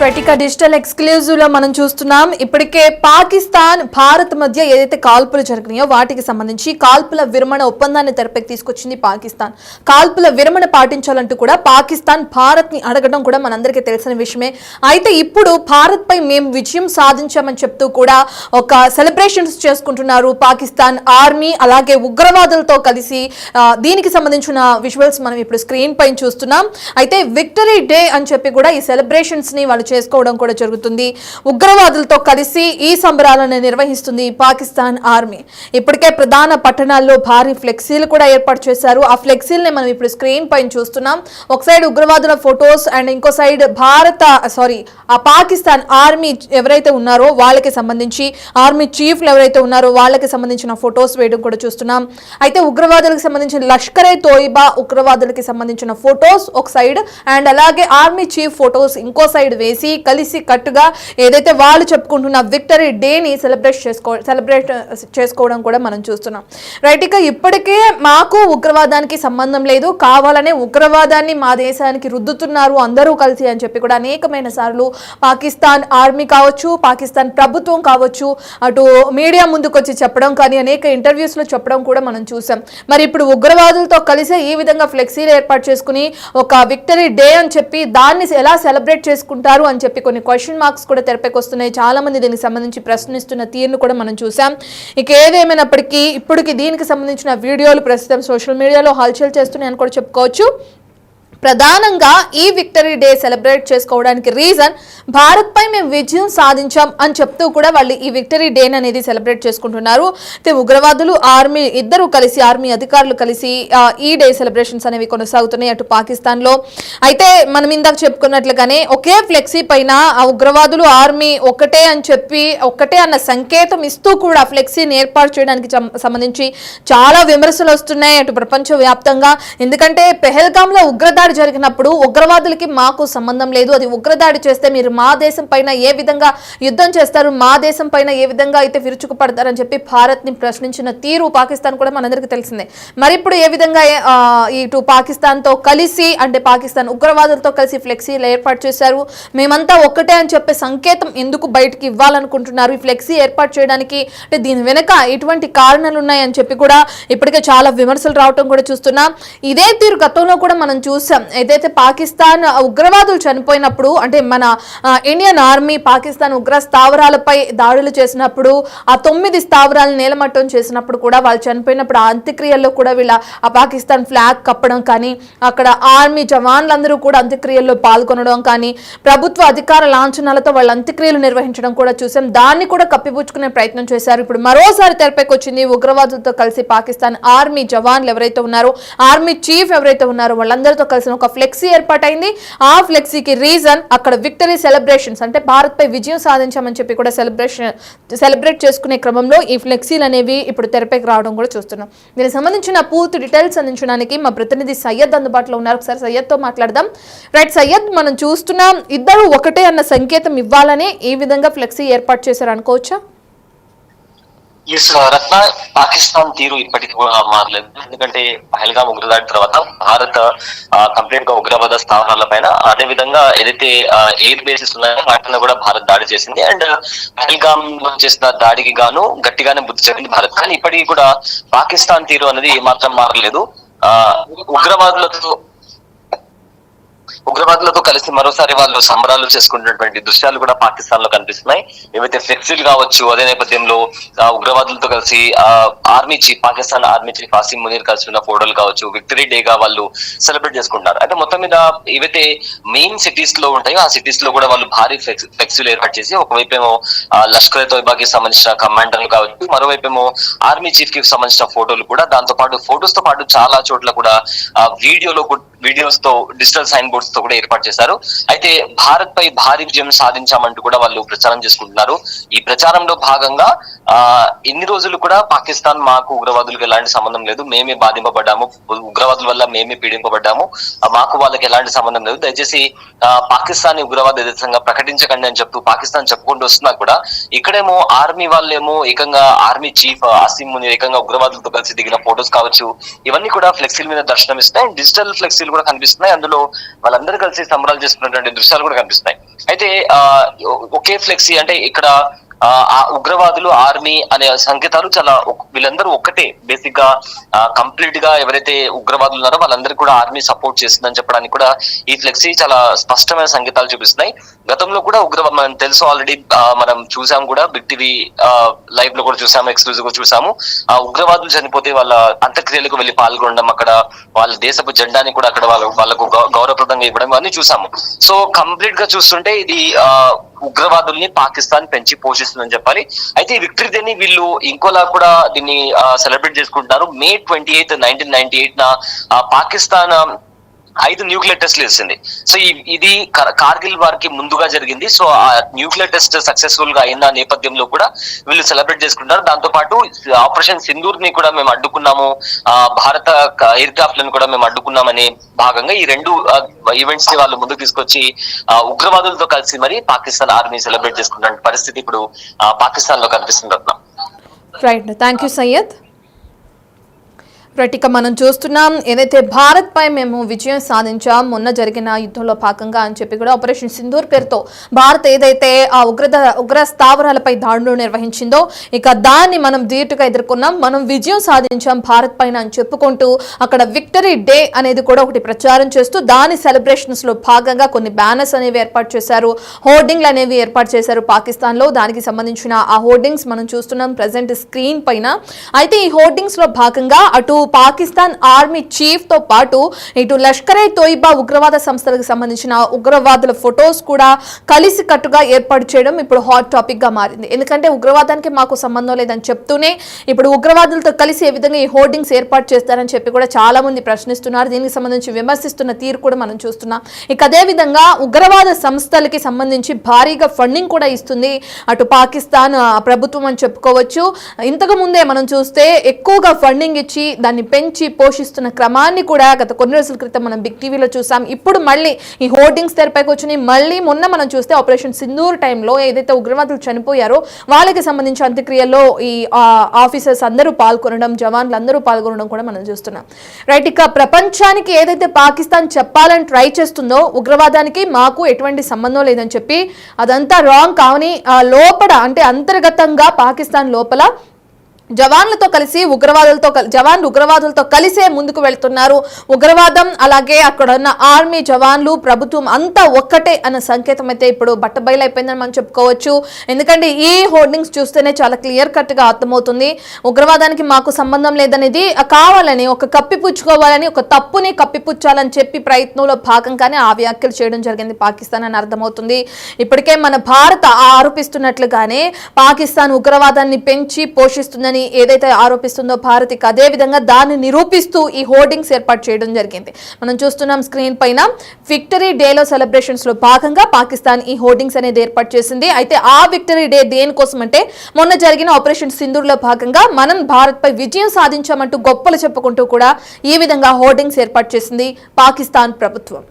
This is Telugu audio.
ప్రతిక డిజిటల్ ఎక్స్క్లూజివ్ లో మనం చూస్తున్నాం. ఇప్పటికే పాకిస్తాన్ భారత్ మధ్య ఏదైతే కాల్పులు జరిగినాయో వాటికి సంబంధించి కాల్పుల విరమణ ఒప్పందాన్ని తెరపైకి తీసుకొచ్చింది పాకిస్తాన్. కాల్పుల విరమణ పాటించాలంటూ కూడా పాకిస్తాన్ భారత్ ని అడగడం కూడా మనందరికీ తెలిసిన విషయమే. అయితే ఇప్పుడు భారత్ పై మేము విజయం సాధించామని చెప్తూ కూడా ఒక సెలబ్రేషన్స్ చేసుకుంటున్నారు పాకిస్తాన్ ఆర్మీ అలాగే ఉగ్రవాదులతో కలిసి. దీనికి సంబంధించిన విజువల్స్ మనం ఇప్పుడు స్క్రీన్ పైన చూస్తున్నాం. అయితే విక్టరీ డే అని చెప్పి కూడా ఈ సెలబ్రేషన్స్ ని వాళ్ళు చేసుకోవడం కూడా జరుగుతుంది. ఉగ్రవాదులతో కలిసి ఈ సంబరాలను నిర్వహిస్తుంది పాకిస్తాన్ ఆర్మీ. ఇప్పటికే ప్రధాన పట్టణాల్లో భారీ ఫ్లెక్సీలు కూడా ఏర్పాటు చేశారు. ఆ ఫ్లెక్సీలని మనం ఇప్పుడు స్క్రీన్ పైన చూస్తున్నాం. ఒక సైడ్ ఉగ్రవాదుల ఫొటోస్ అండ్ ఇంకో సైడ్ ఆ పాకిస్తాన్ ఆర్మీ ఎవరైతే ఉన్నారో వాళ్ళకి సంబంధించి ఆర్మీ చీఫ్లు ఎవరైతే ఉన్నారో వాళ్ళకి సంబంధించిన ఫొటోస్ వేయడం కూడా చూస్తున్నాం. అయితే ఉగ్రవాదులకు సంబంధించిన లష్కరే తోయిబా ఉగ్రవాదులకి సంబంధించిన ఫొటోస్ ఒక సైడ్ అండ్ అలాగే ఆర్మీ చీఫ్ ఫొటోస్ ఇంకో సైడ్ వేసి కలిసి కట్టుగా ఏదైతే వాళ్ళు చెప్పుకుంటున్న విక్టరీ డేని సెలబ్రేట్ చేసుకోవడం కూడా మనం చూస్తున్నాం. రైట్, ఇక ఇప్పటికే మాకు ఉగ్రవాదానికి సంబంధం లేదు, కావాలనే ఉగ్రవాదాన్ని మా దేశానికి రుద్దుతున్నారు అందరూ కలిసి అని చెప్పి కూడా అనేకమైన సార్లు పాకిస్తాన్ ఆర్మీ కావచ్చు, పాకిస్తాన్ ప్రభుత్వం కావచ్చు అటు మీడియా ముందుకు వచ్చి చెప్పడం కానీ అనేక ఇంటర్వ్యూస్ లో చెప్పడం కూడా మనం చూసాం. మరి ఇప్పుడు ఉగ్రవాదులతో కలిసి ఈ విధంగా ఫ్లెక్సీలు ఏర్పాటు చేసుకుని ఒక విక్టరీ డే అని చెప్పి దాన్ని ఎలా సెలబ్రేట్ చేసుకుంటారు అని చెప్పి కొన్ని క్వశ్చన్ మార్క్స్ కూడా తెరపైకి వస్తున్నాయి. చాలా మంది దీనికి సంబంధించి ప్రశ్నిస్తున్న తీరును కూడా మనం చూసాం. ఇక ఏదేమైనప్పటికీ ఇప్పటికి దీనికి సంబంధించిన వీడియోలు ప్రస్తుతం సోషల్ మీడియాలో హల్చల్ చేస్తున్నాయని కూడా చెప్పుకోవచ్చు. ప్రధానంగా ఈ విక్టరీ డే సెలబ్రేట్ చేసుకోవడానికి రీజన్ భారత్ పై మేము విజయం సాధించాం అని చెప్తూ కూడా వాళ్ళు ఈ విక్టరీ డే అనేది సెలబ్రేట్ చేసుకుంటున్నారు. ఉగ్రవాదులు ఆర్మీ ఇద్దరు కలిసి ఆర్మీ అధికారులు కలిసి ఈ డే సెలబ్రేషన్స్ అనేవి కొనసాగుతున్నాయి అటు పాకిస్తాన్ లో. అయితే మనం ఇందాక చెప్పుకున్నట్లుగానే ఒకే ఫ్లెక్సీ పైన ఆ ఉగ్రవాదులు ఆర్మీ ఒకటే అని చెప్పి ఒకటే అన్న సంకేతం ఇస్తూ కూడా ఫ్లెక్సీని ఏర్పాటు చేయడానికి సంబంధించి చాలా విమర్శలు వస్తున్నాయి అటు ప్రపంచ వ్యాప్తంగా. ఎందుకంటే పెహల్గామ్ లో ఉగ్రదాడి జరిగినప్పుడు ఉగ్రవాదులకి మాకు సంబంధం లేదు, అది ఉగ్రదాడి చేస్తే మీరు మా దేశం పైన ఏ విధంగా యుద్ధం చేస్తారు, మా దేశం పైన ఏ విధంగా అయితే విరుచుకుపడతారని చెప్పి భారత్ ని ప్రశ్నించిన తీరు పాకిస్తాన్ కూడా మనందరికీ తెలిసిందే. మరి ఇప్పుడు ఏ విధంగా ఇటు పాకిస్తాన్ తో కలిసి అంటే పాకిస్తాన్ ఉగ్రవాదులతో కలిసి ఫ్లెక్సీలు ఏర్పాటు చేశారు, మేమంతా ఒక్కటే అని చెప్పే సంకేతం ఎందుకు బయటికి ఇవ్వాలనుకుంటున్నారు ఈ ఫ్లెక్సీ ఏర్పాటు చేయడానికి, అంటే దీని వెనక ఎటువంటి కారణాలు ఉన్నాయని చెప్పి కూడా ఇప్పటికే చాలా విమర్శలు రావటం కూడా చూస్తున్నాం. ఇదే తీరు గతంలో కూడా మనం చూసాం. ఏదైతే పాకిస్తాన్ ఉగ్రవాదులు చనిపోయినప్పుడు అంటే మన ఇండియన్ ఆర్మీ పాకిస్తాన్ ఉగ్ర స్థావరాలపై దాడులు చేసినప్పుడు ఆ 9 స్థావరాలను నేలమట్టం చేసినప్పుడు కూడా వాళ్ళు చనిపోయినప్పుడు ఆ అంత్యక్రియల్లో కూడా వీళ్ళ ఆ పాకిస్తాన్ ఫ్లాగ్ కప్పడం కానీ అక్కడ ఆర్మీ జవాన్లందరూ కూడా అంత్యక్రియల్లో పాల్గొనడం కానీ ప్రభుత్వ అధికార లాంఛనాలతో వాళ్ళ అంత్యక్రియలు నిర్వహించడం కూడా చూసాం. దాన్ని కూడా కప్పిపుచ్చుకునే ప్రయత్నం చేశారు. ఇప్పుడు మరోసారి తెరపైకి వచ్చింది ఉగ్రవాదులతో కలిసి పాకిస్తాన్ ఆర్మీ జవాన్లు ఎవరైతే ఉన్నారో ఆర్మీ చీఫ్ ఎవరైతే ఉన్నారో వాళ్ళందరితో కలిసి ఒక ఫ్లెక్సీ ఏర్పాటైంది. ఆ ఫ్లెక్సీకి రీజన్ అక్కడ విక్టరీ సెలబ్రేషన్స్ అంటే భారత్ పై విజయం సాధించామని చెప్పి కూడా సెలబ్రేట్ చేసుకునే క్రమంలో ఈ ఫ్లెక్సీలు అనేవి ఇప్పుడు తెరపైకి రావడం కూడా చూస్తున్నాం. దీనికి సంబంధించిన పూర్తి డీటెయిల్స్ అందించడానికి మా ప్రతినిధి సయ్యద్ అందుబాటులో ఉన్నారు. ఒకసారి సయ్యద్తో మాట్లాడదాం. రైట్ సయ్యద్, మనం చూస్తున్నాం ఇద్దరు ఒకటే అన్న సంకేతం ఇవ్వాలని ఈ విధంగా ఫ్లెక్సీ ఏర్పాటు చేశారు అనుకోవచ్చా? రత్న, పాకిస్తాన్ తీరు ఇప్పటికి కూడా మారలేదు. ఎందుకంటే పహల్గామ్ ఉగ్రదాడి తర్వాత భారత్ కంప్లీట్ గా ఉగ్రవాద స్థావరాల పైన అదే విధంగా ఏదైతే ఎయిర్ బేసెస్ ఉన్నాయో వాటిని కూడా భారత్ దాడి చేసింది. అండ్ పహల్గామ్ లో చేసిన దాడికి గాను గట్టిగానే బుద్ధి చెప్పింది భారత్. కానీ ఇప్పటికీ కూడా పాకిస్తాన్ తీరు అనేది ఏమాత్రం మారలేదు. ఉగ్రవాదులతో కలిసి మరోసారి వాళ్ళు సంబరాలు చేసుకున్నటువంటి దృశ్యాలు కూడా పాకిస్తాన్ లో కనిపిస్తున్నాయి. ఏవైతే ఫ్లెక్సీలు కావచ్చు, అదే నేపథ్యంలో ఉగ్రవాదులతో కలిసి పాకిస్తాన్ ఆర్మీ చీఫ్ ఆసిమ్ మునీర్ కలిసి ఉన్న ఫోటోలు కావచ్చు, విక్టరీ డే గా వాళ్ళు సెలబ్రేట్ చేసుకుంటారు. అయితే మొత్తం మీద ఏవైతే మెయిన్ సిటీస్ లో ఉంటాయో ఆ సిటీస్ లో కూడా వాళ్ళు భారీ ఫ్లెక్సీలు ఏర్పాటు చేసి ఒకవైపేమో లష్కర్ తోయిబాకి సంబంధించిన కమాండర్లు కావచ్చు, మరోవైపేమో ఆర్మీ చీఫ్ కి సంబంధించిన ఫోటోలు కూడా, దాంతో పాటు ఫోటోస్ తో పాటు చాలా చోట్ల కూడా వీడియోస్ తో డిజిటల్ సైన్ బోర్డ్స్ తో కూడా ఏర్పాటు చేశారు. అయితే భారత్ పై భారీ విజయం సాధించామంటూ కూడా వాళ్ళు ప్రచారం చేసుకుంటున్నారు. ఈ ప్రచారంలో భాగంగా ఎన్ని రోజులు కూడా పాకిస్తాన్ మాకు ఉగ్రవాదులకు ఎలాంటి సంబంధం లేదు, మేమే బాధింపబడ్డాము, ఉగ్రవాదుల వల్ల మేమే పీడింపబడ్డాము, మాకు వాళ్ళకి ఎలాంటి సంబంధం లేదు, దయచేసి పాకిస్తాన్ ఉగ్రవాద దేశంగా ప్రకటించకండి అని చెప్తూ పాకిస్తాన్ చెప్పుకుంటూ వస్తున్నా కూడా ఇక్కడేమో ఆర్మీ వాళ్ళేమో ఏకంగా ఆర్మీ చీఫ్ ఆసిమ్ మునీర్ ఏకంగా ఉగ్రవాదులతో కలిసి దిగిన ఫోటోస్ కావచ్చు, ఇవన్నీ కూడా ఫ్లెక్సీల మీద దర్శనం ఇస్తున్నాయి. డిజిటల్ ఫ్లెక్సీలు కూడా కనిపిస్తున్నాయి. అందులో వాళ్ళందరూ కలిసి సంబరాలు చేసుకున్నటువంటి దృశ్యాలు కూడా కనిపిస్తున్నాయి. అయితే ఒకే ఫ్లెక్సీ అంటే ఇక్కడ ఆ ఉగ్రవాదులు ఆర్మీ అనే సంకేతాలు చాలా వీళ్ళందరూ ఒక్కటే బేసిక్ గా కంప్లీట్ గా ఎవరైతే ఉగ్రవాదులు ఉన్నారో వాళ్ళందరికీ కూడా ఆర్మీ సపోర్ట్ చేస్తుందని చెప్పడానికి కూడా ఈ ఫ్లెక్సీ చాలా స్పష్టమైన సంకేతాలు చూపిస్తున్నాయి. గతంలో కూడా మనం తెలుసు ఆల్రెడీ మనం చూసాం కూడా బిగ్ టీవీ లైవ్ లో కూడా చూసాము, ఎక్స్క్లూజివ్ గా చూసాము. ఆ ఉగ్రవాదులు చనిపోతే వాళ్ళ అంత్యక్రియలకు వెళ్ళి పాల్గొనడం, అక్కడ వాళ్ళ దేశపు జెండాని కూడా అక్కడ వాళ్ళకు గౌరవప్రదంగా ఇవ్వడం అన్ని చూసాము. సో కంప్లీట్ గా చూస్తుంటే ఇది ఉగ్రవాదుల్ని పాకిస్తాన్ పెంచి పోషిస్తుందని చెప్పాలి. అయితే ఈ విక్టరీ డే ని వీళ్ళు ఇంకోలా కూడా దీన్ని సెలబ్రేట్ చేసుకుంటున్నారు. May 28, 1998 పాకిస్తాన్ 5 న్యూక్లియర్ టెస్ట్లు వేసింది. సో ఇది కార్గిల్ వారికి ముందుగా జరిగింది. సో ఆ న్యూక్లియర్ టెస్ట్ సక్సెస్ఫుల్ గా అయిన నేపథ్యంలో కూడా వీళ్ళు సెలబ్రేట్ చేసుకుంటారు. దాంతో పాటు ఆపరేషన్ సింధూర్ ని కూడా మేము అడ్డుకున్నాము, భారత ఎయిర్ క్రాఫ్ట్ లను కూడా మేము అడ్డుకున్నామనే భాగంగా ఈ రెండు ఈవెంట్స్ ని వాళ్ళు ముందుకు తీసుకొచ్చి ఉగ్రవాదులతో కలిసి మరి పాకిస్తాన్ ఆర్మీ సెలబ్రేట్ చేసుకున్న పరిస్థితి ఇప్పుడు పాకిస్తాన్ లో కనిపిస్తుంది. Right, thank you Syed. Right, ఇక మనం చూస్తున్నాం ఏదైతే భారత్ పై మేము విజయం సాధించాం మొన్న జరిగిన యుద్ధంలో భాగంగా అని చెప్పి కూడా ఆపరేషన్ సింధూర్ పేరుతో భారత్ ఏదైతే ఆ ఉగ్ర స్థావరాలపై దాడులు నిర్వహించిందో ఇక దాన్ని మనం ధీటుగా ఎదుర్కొన్నాం, మనం విజయం సాధించాం భారత్ పైన అని చెప్పుకుంటూ అక్కడ విక్టరీ డే అనేది కూడా ఒకటి ప్రచారం చేస్తూ దాని సెలబ్రేషన్స్ లో భాగంగా కొన్ని బ్యానర్స్ అనేవి ఏర్పాటు చేశారు, హోర్డింగ్లు అనేవి ఏర్పాటు చేశారు పాకిస్తాన్ లో. దానికి సంబంధించిన ఆ హోర్డింగ్స్ మనం చూస్తున్నాం ప్రెసెంట్ స్క్రీన్ పైన. అయితే ఈ హోర్డింగ్స్ లో భాగంగా అటు పాకిస్తాన్ ఆర్మీ చీఫ్ తో పాటు ఇటు లష్కరే తోయిబా ఉగ్రవాద సంస్థలకు సంబంధించిన ఉగ్రవాదుల ఫొటోస్ కూడా కలిసి కట్టుగా ఏర్పాటు చేయడం ఇప్పుడు హాట్ టాపిక్ గా మారింది. ఎందుకంటే ఉగ్రవాదానికి మాకు సంబంధం లేదని చెప్తూనే ఇప్పుడు ఉగ్రవాదులతో కలిసి ఏ విధంగా ఈ హోర్డింగ్స్ ఏర్పాటు చేస్తారని చెప్పి కూడా చాలా మంది ప్రశ్నిస్తున్నారు. దీనికి సంబంధించి విమర్శిస్తున్న తీరు కూడా మనం చూస్తున్నాం. ఇక అదే విధంగా ఉగ్రవాద సంస్థలకి సంబంధించి భారీగా ఫండింగ్ కూడా ఇస్తుంది అటు పాకిస్తాన్ ప్రభుత్వం అని చెప్పుకోవచ్చు. ఇంతకు ముందే మనం చూస్తే ఎక్కువగా ఫండింగ్ ఇచ్చి దాన్ని పెంచి పోషిస్తున్న క్రమాన్ని కూడా గత కొన్ని రోజుల క్రితం మనం బిగ్ టీవీలో చూసాం. ఇప్పుడు మళ్ళీ ఈ హోర్డింగ్స్ తెరపైకి వచ్చినాయి. మళ్ళీ మొన్న మనం చూస్తే ఆపరేషన్ సింధూర్ టైంలో ఏదైతే ఉగ్రవాదులు చనిపోయారో వాళ్ళకి సంబంధించిన అంత్యక్రియల్లో ఈ ఆఫీసర్స్ అందరూ పాల్గొనడం, జవాన్లు అందరూ పాల్గొనడం కూడా మనం చూస్తున్నాం. రైట్, ఇక ప్రపంచానికి ఏదైతే పాకిస్తాన్ చెప్పాలని ట్రై చేస్తుందో ఉగ్రవాదానికి మాకు ఎటువంటి సంబంధం లేదని చెప్పి అదంతా రాంగ్ కావని లోపల అంటే అంతర్గతంగా పాకిస్తాన్ లోపల జవాన్లతో కలిసి జవాన్లు ఉగ్రవాదులతో కలిసే ముందుకు వెళ్తున్నారు. ఉగ్రవాదం అలాగే అక్కడ ఉన్న ఆర్మీ జవాన్లు ప్రభుత్వం అంతా ఒక్కటే అన్న సంకేతం అయితే ఇప్పుడు బట్టబయలైపోయిందని మనం చెప్పుకోవచ్చు. ఎందుకంటే ఈ హోర్డింగ్స్ చూస్తేనే చాలా క్లియర్ కట్ గా అర్థమవుతుంది ఉగ్రవాదానికి మాకు సంబంధం లేదనేది కావాలని ఒక కప్పిపుచ్చుకోవాలని ఒక తప్పుని కప్పిపుచ్చాలని చెప్పి ప్రయత్నంలో భాగంగానే ఆ వ్యాఖ్యలు చేయడం జరిగింది పాకిస్తాన్ అని అర్థమవుతుంది. ఇప్పటికే మన భారత్ ఆరోపిస్తున్నట్లుగానే పాకిస్తాన్ ఉగ్రవాదాన్ని పెంచి పోషిస్తుందని ఏదైతే ఆరోపిస్తుందో భారత్ అదే విధంగా దాన్ని నిరూపిస్తూ ఈ హోర్డింగ్స్ ఏర్పాటు చేయడం జరిగింది. మనం చూస్తున్నాం స్క్రీన్ పైన విక్టరీ డేలో సెలబ్రేషన్స్ లో భాగంగా పాకిస్తాన్ ఈ హోర్డింగ్స్ అనేది ఏర్పాటు చేసింది. అయితే ఆ విక్టరీ డే దేనికోసం అంటే మొన్న జరిగిన ఆపరేషన్ సింధూర్ లో భాగంగా మనం భారత్ పై విజయం సాధించామంటూ గొప్పలు చెప్పుకుంటూ కూడా ఈ విధంగా హోర్డింగ్స్ ఏర్పాటు చేసింది పాకిస్తాన్ ప్రభుత్వం.